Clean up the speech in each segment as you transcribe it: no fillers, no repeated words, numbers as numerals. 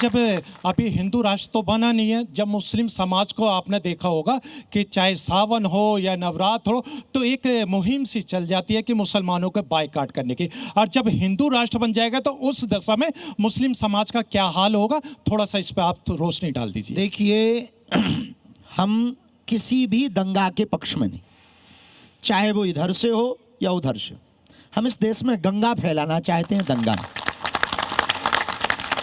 जब अभी हिंदू राष्ट्र तो बना नहीं है, जब मुस्लिम समाज को आपने देखा होगा कि चाहे सावन हो या नवरात्र हो तो एक मुहिम सी चल जाती है कि मुसलमानों को बायकॉट करने की। और जब हिंदू राष्ट्र बन जाएगा तो उस दशा में मुस्लिम समाज का क्या हाल होगा, थोड़ा सा इस पर आप तो रोशनी डाल दीजिए। देखिए, हम किसी भी दंगा के पक्ष में नहीं, चाहे वो इधर से हो या उधर से। हम इस देश में गंगा फैलाना चाहते हैं, दंगा नहीं।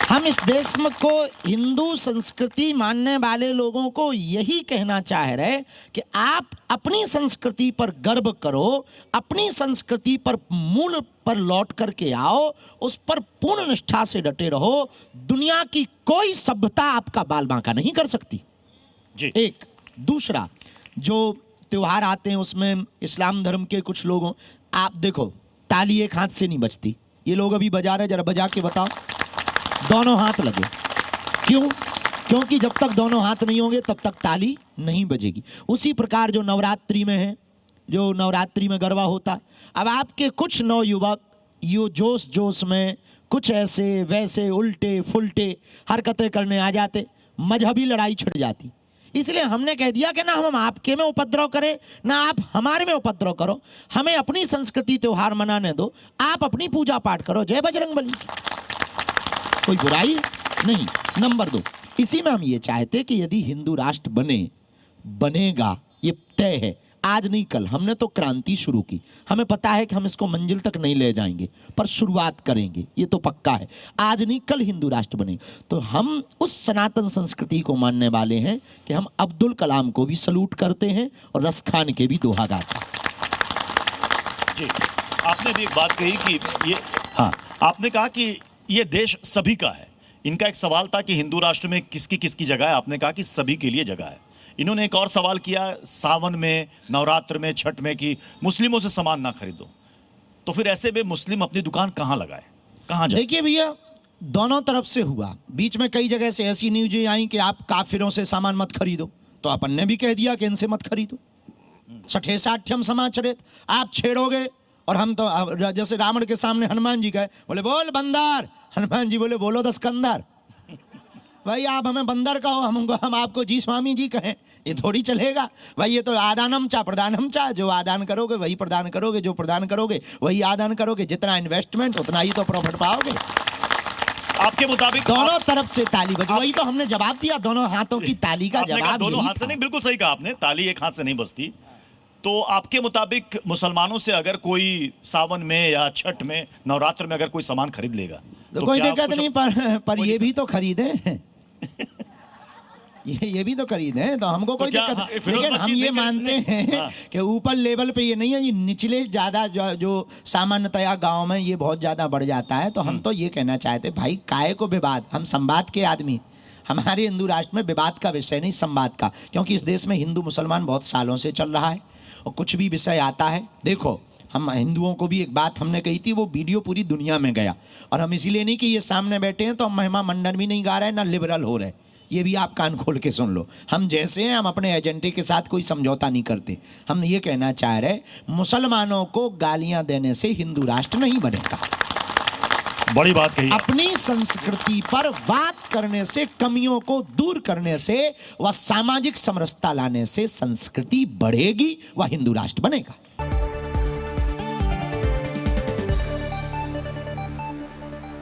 हम इस देश में को हिंदू संस्कृति मानने वाले लोगों को यही कहना चाह रहे कि आप अपनी संस्कृति पर गर्व करो, अपनी संस्कृति पर मूल पर लौट करके आओ, उस पर पूर्ण निष्ठा से डटे रहो। दुनिया की कोई सभ्यता आपका बाल बांका नहीं कर सकती जी। एक दूसरा, जो त्योहार आते हैं उसमें इस्लाम धर्म के कुछ लोगों, आप देखो ताली एक हाथ से नहीं बजती। ये लोग अभी बजा रहे, जरा बजा के बताओ, दोनों हाथ लगे। क्यों? क्योंकि जब तक दोनों हाथ नहीं होंगे तब तक ताली नहीं बजेगी। उसी प्रकार जो नवरात्रि में है, जो नवरात्रि में गरबा होता है, अब आपके कुछ नवयुवक यो जोश जोश में कुछ ऐसे वैसे उल्टे फुल्टे हरकतें करने आ जाते, मजहबी लड़ाई छिड़ जाती। इसलिए हमने कह दिया कि ना हम आपके में उपद्रव करें, ना आप हमारे में उपद्रव करो। हमें अपनी संस्कृति त्योहार मनाने दो, आप अपनी पूजा पाठ करो। जय बजरंगबली, कोई बुराई नहीं। नंबर 2, इसी में हम ये चाहते कि यदि हिंदू राष्ट्र बनेगा, ये तय है, आज नहीं कल। हमने तो क्रांति शुरू की, हमें पता है कि हम इसको मंजिल तक नहीं ले जाएंगे, पर शुरुआत करेंगे, ये तो पक्का है। आज नहीं कल हिंदू राष्ट्र बनेगा। तो हम उस सनातन संस्कृति को मानने वाले हैं कि हम अब्दुल कलाम को भी सलूट करते हैं और रस खान के भी दोहा गाते हैं। जी, आपने भी एक बात कही कि ये, हाँ, आपने कहा कि ये देश सभी का है। इनका एक सवाल था कि हिंदू राष्ट्र में किसकी किसकी जगह है, आपने कहा कि सभी के लिए जगह है। इन्होंने एक और सवाल किया सावन में, नवरात्र में, छठ में कि मुस्लिमों से सामान ना खरीदो। तो फिर ऐसे में मुस्लिम अपनी दुकान कहाँ लगाए, कहाँ जाए? देखिए भैया, दोनों तरफ से हुआ। बीच में कई जगह से ऐसी न्यूज़ें आई कि आप काफिरों से सामान मत खरीदो, तो अपन ने भी कह दिया कि इनसे मत खरीदो। सठे साठ्यम समाचरित, आप छेड़ोगे और हम तो जैसे रावण के सामने हनुमान जी गए, बोले बोल बंदर, हनुमान जी बोले बोलो दस्कंदर। भाई आप हमें बंदर कहो, हम आपको जी स्वामी जी कहें, ये थोड़ी चलेगा भाई। ये तो आदानम चा प्रदानम चा, जो आदान करोगे वही प्रदान करोगे, जो प्रदान करोगे वही आदान करोगे। जितना इन्वेस्टमेंट उतना ही तो प्रॉफिट पाओगे। आपके मुताबिक दोनों तरफ से ताली बजी, वही तो हमने जवाब दिया, दोनों हाथों की ताली का जवाब दोनों हाथ से नहीं, बिल्कुल सही कहा आपने, ताली एक हाथ से नहीं बजती। तो आपके मुताबिक मुसलमानों से अगर कोई सावन में या छठ में, नवरात्र में अगर कोई सामान खरीद लेगा तो कोई दिक्कत नहीं, पर ये भी तो खरीदे ये भी तो खरीदे, तो हमको कोई दिक्कत नहीं। लेकिन हम ये मानते हैं कि ऊपर लेवल पे ये नहीं है, ये निचले ज्यादा जो सामान्यतया गांव में ये बहुत ज्यादा बढ़ जाता है। तो हम तो ये कहना चाहते भाई, काहे को विवाद, हम संवाद के आदमी। हमारे हिंदू राष्ट्र में विवाद का विषय नहीं, संवाद का, क्योंकि इस देश में हिंदू मुसलमान बहुत सालों से चल रहा है और कुछ भी विषय आता है। देखो, हम हिंदुओं को भी एक बात हमने कही थी, वो वीडियो पूरी दुनिया में गया, और हम इसीलिए नहीं कि ये सामने बैठे हैं तो हम महिमा मंडन भी नहीं गा रहे हैं, ना लिबरल हो रहे। ये भी आप कान खोल के सुन लो, हम जैसे हैं, हम अपने एजेंडे के साथ कोई समझौता नहीं करते। हम ये कहना चाह रहे, मुसलमानों को गालियां देने से हिंदू राष्ट्र नहीं बनेगा। बड़ी बात कही। अपनी संस्कृति पर बात करने से, कमियों को दूर करने से व सामाजिक समरसता लाने से संस्कृति बढ़ेगी, वह हिंदू राष्ट्र बनेगा।